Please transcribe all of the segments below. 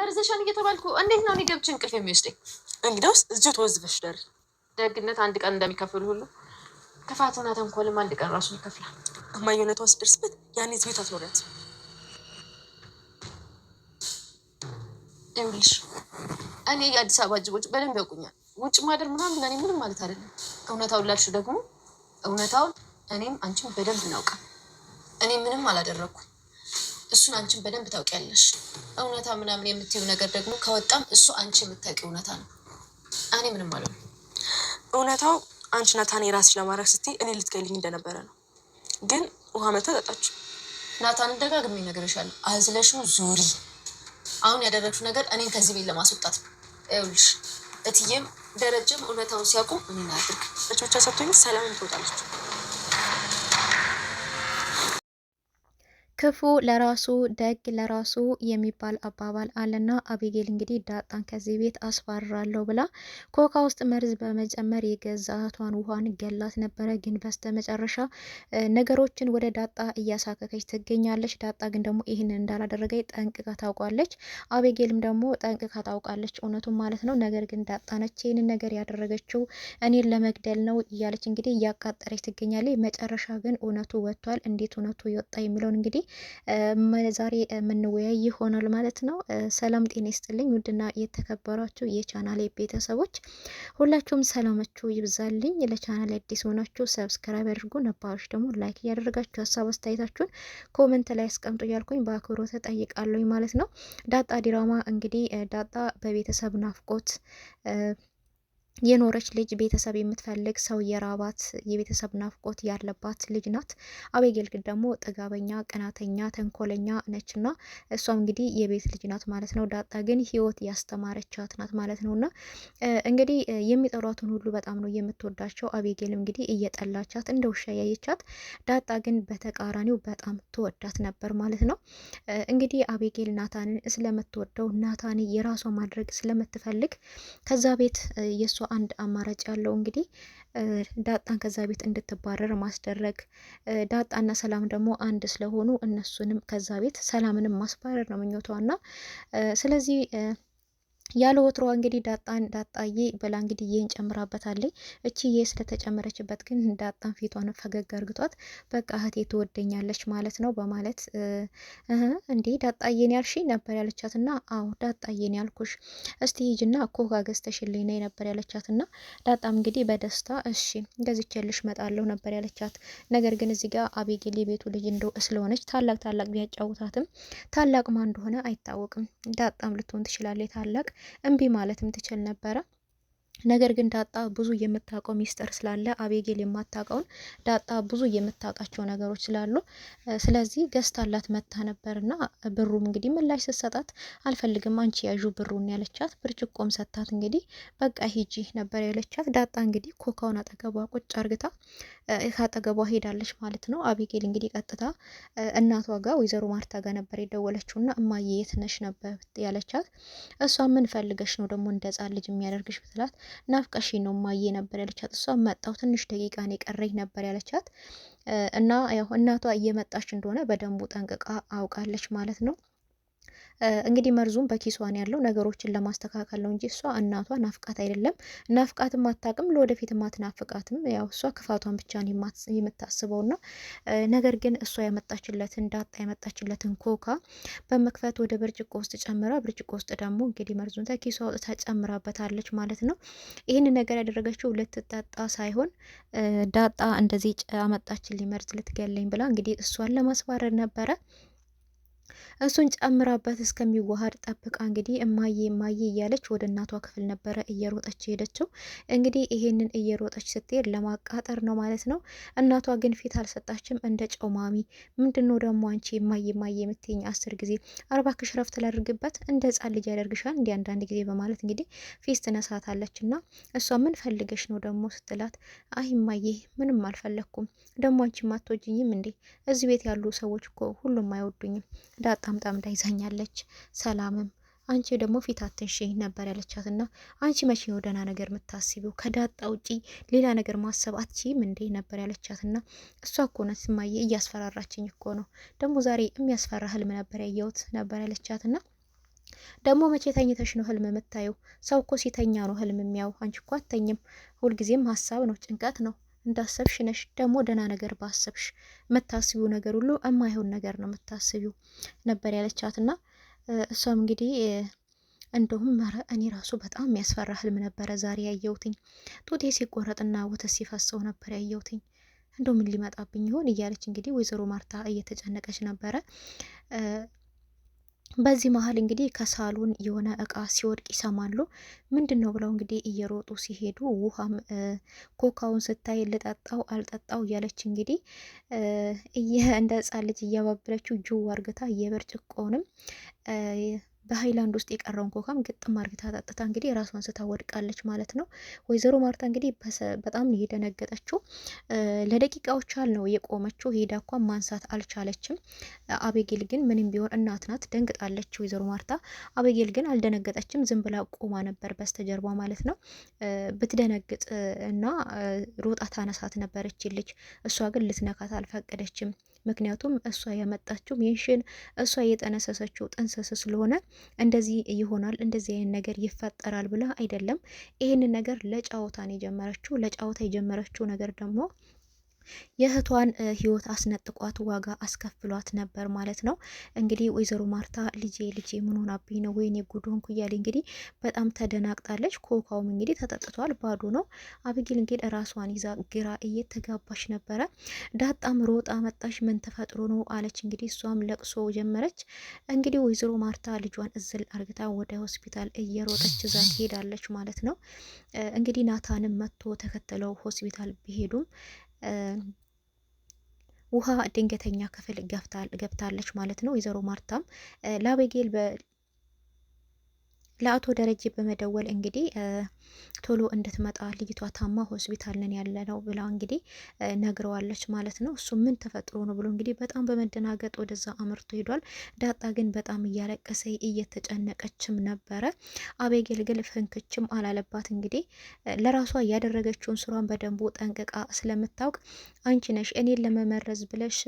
መርዘሻን እየተባልኩ እንዴት ነው እኔ ገብቼ እንቅልፍ የሚወስደኝ? እንግዲያውስ እዚሁ ተወዝፈሽ ደሪ። ደግነት አንድ ቀን እንደሚከፍሉ ሁሉ ክፋትና ተንኮልም አንድ ቀን ራሱን ይከፍላል። እማዬ እውነቷ ስደርስበት ያኔ እዚህ ቤት አትኖሪያት። ይኸውልሽ እኔ የአዲስ አበባ ጅቦች በደንብ ያውቁኛል። ውጭ ማደር ምናምን ለእኔ ምንም ማለት አይደለም። እውነታውን ላልሽ ደግሞ እውነታውን እኔም አንቺም በደንብ እናውቃል። እኔ ምንም አላደረኩም። እሱን አንቺን በደንብ ታውቂያለሽ። እውነታ ምናምን የምትይው ነገር ደግሞ ከወጣም እሱ አንቺ የምታውቂው እውነታ ነው። እኔ ምንም አለ እውነታው አንቺ ናታን የራስሽ ለማድረግ ስትይ እኔ ልትገልኝ እንደነበረ ነው። ግን ውሃ መታ ጠጣች። ናታን ደጋግሜ እነግርሻለሁ፣ አዝለሽው ዙሪ። አሁን ያደረግሽው ነገር እኔን ከዚህ ቤት ለማስወጣት ነው። ይኸውልሽ እትዬም ደረጀም እውነታውን ሲያውቁ እኔን አያድርግ ብቻ ሰጥቶኝ ሰላም ትወጣለች። ክፉ ለራሱ ደግ ለራሱ የሚባል አባባል አለና አቤጌል እንግዲህ ዳጣን ከዚህ ቤት አስባራለሁ ብላ ኮካ ውስጥ መርዝ በመጨመር የገዛ እህቷን ውሃን ገላት ነበረ። ግን በስተመጨረሻ ነገሮችን ወደ ዳጣ እያሳከከች ትገኛለች። ዳጣ ግን ደግሞ ይህንን እንዳላደረገ ጠንቅቃ ታውቋለች። አቤጌልም ደግሞ ጠንቅቃ ታውቃለች፣ እውነቱን ማለት ነው። ነገር ግን ዳጣ ነች ይህንን ነገር ያደረገችው እኔን ለመግደል ነው እያለች እንግዲህ እያቃጠረች ትገኛለች። መጨረሻ ግን እውነቱ ወጥቷል። እንዴት እውነቱ ይወጣ የሚለውን እንግዲህ ዛሬ የምንወያይ ይሆናል ማለት ነው። ሰላም ጤና ይስጥልኝ ውድና የተከበራችሁ የቻናሌ ቤተሰቦች ሁላችሁም ሰላማችሁ ይብዛልኝ። ለቻናሌ አዲስ ሆናችሁ ሰብስክራይብ አድርጉ፣ ነባሮች ደግሞ ላይክ እያደረጋችሁ ሀሳብ አስተያየታችሁን ኮመንት ላይ አስቀምጡ እያልኩኝ በአክብሮት ተጠይቃለሁኝ ማለት ነው። ዳጣ ዲራማ እንግዲህ ዳጣ በቤተሰብ ናፍቆት የኖረች ልጅ ቤተሰብ የምትፈልግ ሰው የራባት የቤተሰብ ናፍቆት ያለባት ልጅ ናት። አቤጌል ግን ደግሞ ጥጋበኛ፣ ቅናተኛ፣ ተንኮለኛ ነችና እሷም እንግዲህ የቤት ልጅ ናት ማለት ነው። ዳጣ ግን ህይወት ያስተማረቻት ናት ማለት ነውና እንግዲህ የሚጠሏትን ሁሉ በጣም ነው የምትወዳቸው። አቤጌልም እንግዲህ እየጠላቻት እንደ ውሻ ያየቻት፣ ዳጣ ግን በተቃራኒው በጣም ትወዳት ነበር ማለት ነው። እንግዲህ አቤጌል ናታንን ስለምትወደው ናታን የራሷ ማድረግ ስለምትፈልግ ከዛ ቤት የሷ አንድ አማራጭ ያለው እንግዲህ ዳጣን ከዛ ቤት እንድትባረር ማስደረግ። ዳጣና ሰላም ደግሞ አንድ ስለሆኑ እነሱንም ከዛ ቤት ሰላምንም ማስባረር ነው ምኞቷና ስለዚህ ያለ ወትሮዋ እንግዲህ ዳጣዬ ብላ እንግዲህ ይህን ጨምራበታለች። እቺ ስለተጨመረችበት ግን ዳጣን ፊቷን ፈገግ አርግቷት በቃ እህቴ ትወደኛለች ማለት ነው በማለት እንዴ ዳጣዬን ያልሽ ነበር ያለቻትና አዎ ዳጣዬን ያልኩሽ፣ እስቲ ሂጂና ኮካ ገዝተሽልኝ ነይ ነበር ያለቻትና ዳጣም እንግዲህ በደስታ እሺ ገዝቼልሽ መጣለሁ ነበር ያለቻት። ነገር ግን እዚህ ጋር አቤጌል የቤቱ ልጅ እንደው ስለሆነች ታላቅ ቢያጫውታትም ታላቅ ማን እንደሆነ አይታወቅም። ዳጣም ልትሆን ትችላለች ታላቅ እምቢ ማለትም ትችል ነበረ። ነገር ግን ዳጣ ብዙ የምታውቀው ሚስጥር ስላለ አቤጌል የማታውቀውን ዳጣ ብዙ የምታውቃቸው ነገሮች ስላሉ ስለዚህ ገዝታላት መታ ነበርና ብሩም እንግዲህ ምላሽ ስትሰጣት አልፈልግም አንቺ ያዡ ብሩን ያለቻት፣ ብርጭቆም ሰታት እንግዲህ በቃ ሂጂ ነበር ያለቻት። ዳጣ እንግዲህ ኮካውን አጠገቧ ቁጭ አርግታ ካጠገቧ ሄዳለች ማለት ነው። አቤጌል እንግዲህ ቀጥታ እናቷ ጋር ወይዘሮ ማርታ ጋር ነበር የደወለችውና እማዬ የት ነሽ ነበር ያለቻት። እሷ ምን ፈልገሽ ነው ደግሞ እንደ ሕፃን ልጅ የሚያደርግሽ ብትላት ናፍቀሽ ነው ማየ ነበር ያለቻት። እሷ መጣው ትንሽ ደቂቃ ነው የቀረኝ ነበር ያለቻት። እና ያው እናቷ እየመጣች እንደሆነ በደንቡ ጠንቅቃ አውቃለች ማለት ነው። እንግዲህ መርዙም በኪሷን ያለው ነገሮችን ለማስተካከል ነው እንጂ እሷ እናቷ ናፍቃት አይደለም። ናፍቃትም አታውቅም፣ ለወደፊትም አትናፍቃትም። ያው እሷ ክፋቷን ብቻ ነው የምታስበውና ነገር ግን እሷ ያመጣችለትን ዳጣ ያመጣችለትን ኮካ በመክፈት ወደ ብርጭቆ ውስጥ ጨምራ ብርጭቆ ውስጥ ደግሞ እንግዲህ መርዙን ከኪሷ ተጨምራበታለች ማለት ነው። ይህን ነገር ያደረገችው ልትጠጣ ሳይሆን ዳጣ እንደዚህ አመጣችልኝ መርዝ ልትገለኝ ብላ እንግዲህ እሷን ለማስባረር ነበረ። እሱን ጨምራበት እስከሚዋሃድ ጠብቃ እንግዲህ እማዬ እያለች ወደ እናቷ ክፍል ነበረ እየሮጠች ሄደችው። እንግዲህ ይሄንን እየሮጠች ስትሄድ ለማቃጠር ነው ማለት ነው። እናቷ ግን ፊት አልሰጣችም። እንደ ጨውማሚ ምንድነው ደግሞ አንቺ እማዬ የምትይኝ 10 ጊዜ 40 ክሽ ረፍት ላድርግበት እንደ ሕፃን ልጅ ያደርግሻል እንዲ አንዳንድ ጊዜ በማለት እንግዲህ ፊት ትነሳታለች። እና እሷ ምን ፈልገሽ ነው ደግሞ ስትላት አይ እማዬ ምንም አልፈለኩም፣ ደግሞ አንቺ ማትወጂኝም እንዴ? እዚህ ቤት ያሉ ሰዎች እኮ ሁሉም አይወዱኝም። ዳጣም ጠምዳ ይዛኛለች። ሰላምም አንቺ ደግሞ ፊት አትንሺ ነበር ያለቻትና አንቺ መቼ ነው ደህና ነገር የምታስቢው? ከዳጣ ውጪ ሌላ ነገር ማሰብ አትችይም እንዴ ነበር ያለቻትና እሷ እኮ ናት እማዬ እያስፈራራችኝ እኮ ነው። ደግሞ ዛሬ የሚያስፈራ ህልም ነበር ያየሁት ነበር ያለቻትና ደግሞ መቼ ተኝተሽ ነው ህልም የምታየው? ሰው እኮ ሲተኛ ነው ህልም የሚያው። አንቺ እኮ አተኝም። ሁልጊዜም ሀሳብ ነው፣ ጭንቀት ነው። እንዳሰብሽ ነሽ። ደግሞ ደህና ነገር ባሰብሽ የምታስቢው ነገር ሁሉ የማይሆን ነገር ነው የምታስቢው ነበር ያለቻትና እሷም እንግዲህ እንደውም ኧረ እኔ ራሱ በጣም የሚያስፈራ ህልም ነበረ ዛሬ ያየሁትኝ። ጡቴ ሲቆረጥና ወተት ሲፈሰው ነበር ያየሁትኝ። እንደው ምን ሊመጣብኝ ይሆን እያለች እንግዲህ ወይዘሮ ማርታ እየተጨነቀች ነበረ። በዚህ መሀል እንግዲህ ከሳሎን የሆነ እቃ ሲወድቅ ይሰማሉ። ምንድን ነው ብለው እንግዲህ እየሮጡ ሲሄዱ ውሃም ኮካውን ስታይ ልጠጣው አልጠጣው እያለች እንግዲህ እንደ ህጻን ልጅ እያባበለችው ጅው አርግታ የብርጭቆንም በሀይላንድ ውስጥ የቀረውን ኮካም ግጥም አርግታ ጠጥታ እንግዲህ ራሷን ስታ ወድቃለች ማለት ነው። ወይዘሮ ማርታ እንግዲህ በጣም ነው የደነገጠችው። ለደቂቃዎች ያህል ነው የቆመችው። ሄዳ እንኳን ማንሳት አልቻለችም። አቤጌል ግን ምንም ቢሆን እናት ናት፣ ደንግጣለች ወይዘሮ ማርታ። አቤጌል ግን አልደነገጠችም። ዝም ብላ ቆማ ነበር በስተጀርባ ማለት ነው። ብትደነግጥ እና ሮጣ ታነሳት ነበረች ልጅ። እሷ ግን ልትነካት አልፈቀደችም። ምክንያቱም እሷ ያመጣችው ሜንሽን እሷ የጠነሰሰችው ጥንስስ ስለሆነ እንደዚህ ይሆናል እንደዚህ አይነት ነገር ይፈጠራል ብላ አይደለም። ይህንን ነገር ለጫወታ ነው የጀመረችው። ለጫወታ የጀመረችው ነገር ደግሞ የእህቷን ህይወት አስነጥቋት ዋጋ አስከፍሏት ነበር ማለት ነው። እንግዲህ ወይዘሮ ማርታ ልጄ ምን ሆናብኝ ነው ወይኔ ጉድ ሆንኩ እያለ እንግዲህ በጣም ተደናግጣለች። ኮካውም እንግዲህ ተጠጥቷል፣ ባዶ ነው። አቢጌል እንግዲህ ራሷን ይዛ ግራ እየተጋባች ነበረ። ዳጣም ሮጣ መጣች። ምን ተፈጥሮ ነው አለች። እንግዲህ እሷም ለቅሶ ጀመረች። እንግዲህ ወይዘሮ ማርታ ልጇን እዝል አርግታ ወደ ሆስፒታል እየሮጠች እዛ ሄዳለች ማለት ነው። እንግዲህ ናታንም መጥቶ ተከተለው ሆስፒታል ቢሄዱም ውሃ ድንገተኛ ክፍል ገብታለች ማለት ነው። ወይዘሮ ማርታም ለአቤጌል ለአቶ ደረጀ በመደወል እንግዲህ ቶሎ እንድትመጣ ልጅቷ ታማ ሆስፒታል ነን ያለ ነው ብላ እንግዲህ ነግረዋለች ማለት ነው። እሱ ምን ተፈጥሮ ነው ብሎ እንግዲህ በጣም በመደናገጥ ወደዛ አምርቶ ሄዷል። ዳጣ ግን በጣም እያለቀሰ እየተጨነቀችም ነበረ። አቤጌል ግን ፍንክችም አላለባት። እንግዲህ ለራሷ ያደረገችውን ስሯን በደንቡ ጠንቅቃ ስለምታውቅ አንቺ ነሽ እኔን ለመመረዝ ብለሽ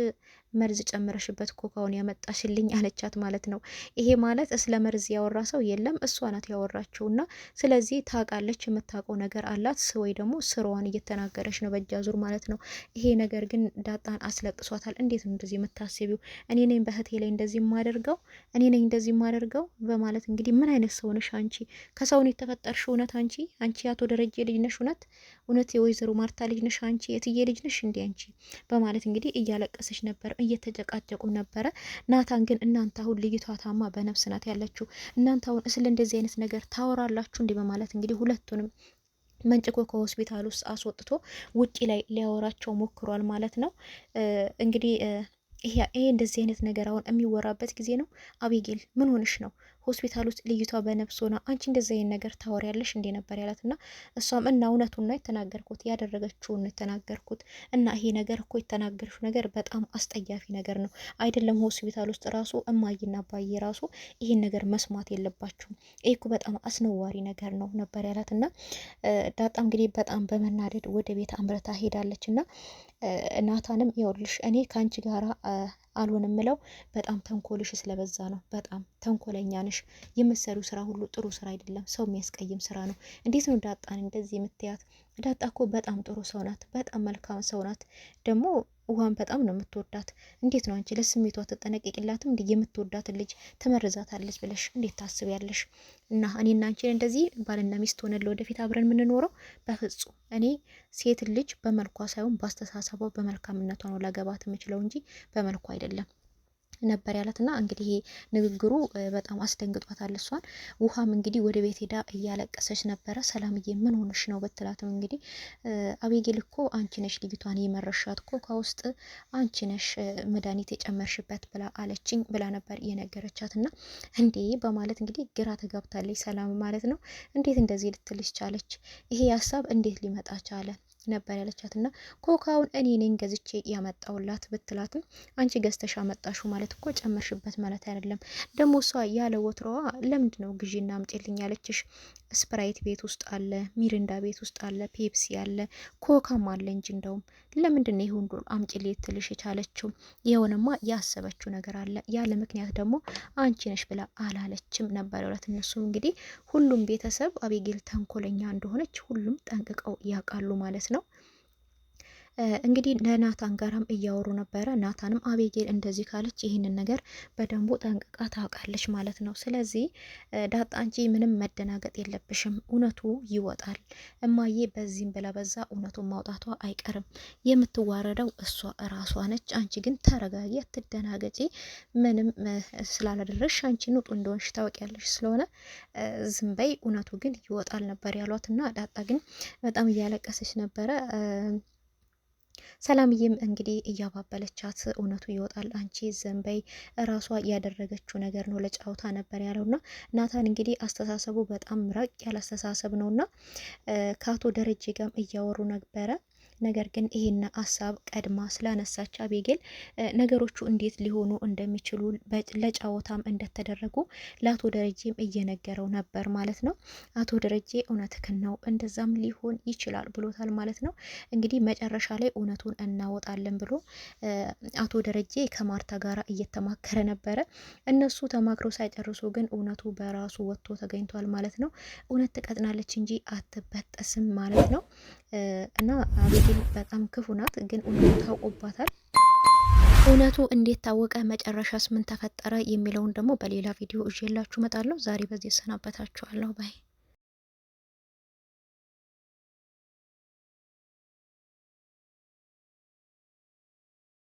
መርዝ ጨምረሽበት ኮካውን ያመጣሽልኝ አለቻት ማለት ነው። ይሄ ማለት ስለ መርዝ ያወራ ሰው የለም፣ እሷ ናት ያወራችውና ስለዚህ ታውቃለች፣ የምታውቀው ነገር አላት። ወይ ደግሞ ስራዋን እየተናገረች ነው በእጅ አዙር ማለት ነው። ይሄ ነገር ግን ዳጣን አስለቅሷታል። እንዴት ነው እንደዚህ የምታስቢው? እኔ ነኝ በህቴ ላይ እንደዚህ የማደርገው? እኔ ነኝ እንደዚህ የማደርገው? በማለት እንግዲህ ምን አይነት ሰው ነሽ አንቺ? ከሰውን የተፈጠርሽ እውነት አንቺ አቶ ደረጀ ልጅ ነሽ? እውነት የወይዘሮ ማርታ ልጅ ነሽ አንቺ? የትዬ ልጅ ነሽ እንዴ አንቺ? በማለት እንግዲህ እያለቀሰች ነበር፣ እየተጨቃጨቁም ነበረ። ናታን ግን እናንተ አሁን ልጅቷ ታማ በነፍስ ናት ያለችው፣ እናንተ አሁን ስለ እንደዚህ አይነት ነገር ታወራላችሁ እንዲህ በማለት እንግዲህ ሁለቱንም መንጭቆ ከሆስፒታል ውስጥ አስወጥቶ ውጪ ላይ ሊያወራቸው ሞክሯል ማለት ነው። እንግዲህ ይሄ እንደዚህ አይነት ነገር አሁን የሚወራበት ጊዜ ነው? አቤጌል ምን ሆንሽ ነው? ሆስፒታል ውስጥ ልጅቷ በነፍስ ሆና አንቺ እንደዚህ አይነት ነገር ታወሪያለሽ እንዴ ነበር ያላት። እና እሷም እና እውነቱን ነው የተናገርኩት፣ ያደረገችውን ነው የተናገርኩት። እና ይሄ ነገር እኮ የተናገርሽው ነገር በጣም አስጠያፊ ነገር ነው አይደለም? ሆስፒታል ውስጥ ራሱ እማዬና አባዬ ራሱ ይሄን ነገር መስማት የለባችሁም፣ ይሄ እኮ በጣም አስነዋሪ ነገር ነው ነበር ያላት። እና ዳጣ እንግዲህ በጣም በመናደድ ወደ ቤት አምርታ ሄዳለች። እና ናታንም ይኸውልሽ እኔ ከአንቺ ጋራ አልሆንም ምለው በጣም ተንኮልሽ ስለበዛ ነው። በጣም ተንኮለኛ ነሽ። የምትሰሩ ስራ ሁሉ ጥሩ ስራ አይደለም፣ ሰው የሚያስቀይም ስራ ነው። እንዴት ነው ዳጣን እንደዚህ የምትያት? ዳጣ እኮ በጣም ጥሩ ሰው ናት፣ በጣም መልካም ሰው ናት። ደግሞ ውሃን በጣም ነው የምትወዳት። እንዴት ነው አንቺ ለስሜቷ ትጠነቀቂላትም? እንዴ የምትወዳትን ልጅ ትመርዛታለች ብለሽ እንዴት ታስቢያለሽ? እና እኔና አንቺን እንደዚህ ባልና ሚስት ሆነን ለወደፊት አብረን የምንኖረው በፍጹም። እኔ ሴት ልጅ በመልኳ ሳይሆን በአስተሳሰቧ በመልካምነቷ ነው ላገባት የምችለው እንጂ በመልኳ አይደለም ነበር ያላትና እንግዲህ ንግግሩ በጣም አስደንግጧታል እሷን። ውሃም እንግዲህ ወደ ቤት ሄዳ እያለቀሰች ነበረ። ሰላምዬ ምን ሆነሽ ነው በትላትም እንግዲህ አቤጌል እኮ አንቺ ነሽ ልጅቷን የመረሻት እኮ ከውስጥ አንቺ ነሽ መድኃኒት የጨመርሽበት ብላ አለችኝ ብላ ነበር የነገረቻት። እና እንዴ በማለት እንግዲህ ግራ ተጋብታለች ሰላም ማለት ነው። እንዴት እንደዚህ ልትልሽ ቻለች? ይሄ ሀሳብ እንዴት ሊመጣ ቻለ? ነበር ያለቻትና ኮካውን እኔ ነኝ ገዝቼ ያመጣውላት ብትላትም አንቺ ገዝተሽ አመጣሹ ማለት እኮ ጨመርሽበት ማለት አይደለም። ደግሞ እሷ ያለ ወትሮዋ ለምንድን ነው ግዢና አምጪልኝ ያለችሽ? ስፕራይት ቤት ውስጥ አለ፣ ሚሪንዳ ቤት ውስጥ አለ፣ ፔፕሲ አለ፣ ኮካም አለ እንጂ እንደውም ለምንድን ነው ይሄ ሁሉ አምጪልኝ ትልሽ የቻለችው? የሆነማ ያሰበችው ነገር አለ። ያለ ምክንያት ደግሞ አንቺ ነሽ ብላ አላለችም ነበር ያሉት። እነሱም እንግዲህ ሁሉም ቤተሰብ አቤጌል ተንኮለኛ እንደሆነች ሁሉም ጠንቅቀው ያውቃሉ ማለት ነው። እንግዲህ ለናታን ጋራም እያወሩ ነበረ። ናታንም አቤጌል እንደዚህ ካለች ይህንን ነገር በደንቡ ጠንቅቃ ታውቃለች ማለት ነው። ስለዚህ ዳጣ አንቺ ምንም መደናገጥ የለብሽም፣ እውነቱ ይወጣል። እማዬ በዚህም ብላ በዛ እውነቱን ማውጣቷ አይቀርም። የምትዋረደው እሷ እራሷ ነች። አንቺ ግን ተረጋጊ፣ አትደናገጪ። ምንም ስላላደረሽ አንቺ ንጡ እንደሆንሽ ታውቂያለሽ። ስለሆነ ዝም በይ፣ እውነቱ ግን ይወጣል ነበር ያሏት እና ዳጣ ግን በጣም እያለቀሰች ነበረ። ሰላምዬም እንግዲህ እያባበለቻት እውነቱ ይወጣል፣ አንቺ ዝም በይ፣ እራሷ ያደረገችው ነገር ነው፣ ለጫውታ ነበር ያለውና ናታን እንግዲህ አስተሳሰቡ በጣም ራቅ ያለ አስተሳሰብ ነውና ከአቶ ደረጀ ጋርም እያወሩ ነበረ። ነገር ግን ይሄን ሀሳብ ቀድማ ስላነሳች አቤጌል ነገሮቹ እንዴት ሊሆኑ እንደሚችሉ ለጫወታም እንደተደረጉ ለአቶ ደረጀም እየነገረው ነበር ማለት ነው። አቶ ደረጀ እውነትህን ነው እንደዛም ሊሆን ይችላል ብሎታል ማለት ነው። እንግዲህ መጨረሻ ላይ እውነቱን እናወጣለን ብሎ አቶ ደረጀ ከማርታ ጋር እየተማከረ ነበረ። እነሱ ተማክረው ሳይጨርሱ ግን እውነቱ በራሱ ወጥቶ ተገኝቷል ማለት ነው። እውነት ትቀጥናለች እንጂ አትበጠስም ማለት ነው እና አቤጌል በጣም ክፉ ናት፣ ግን እውነቱ ታውቆባታል። እውነቱ እንዴት ታወቀ፣ መጨረሻስ ምን ተፈጠረ የሚለውን ደግሞ በሌላ ቪዲዮ እዤላችሁ እመጣለሁ። ዛሬ በዚህ እሰናበታችኋለሁ ባይ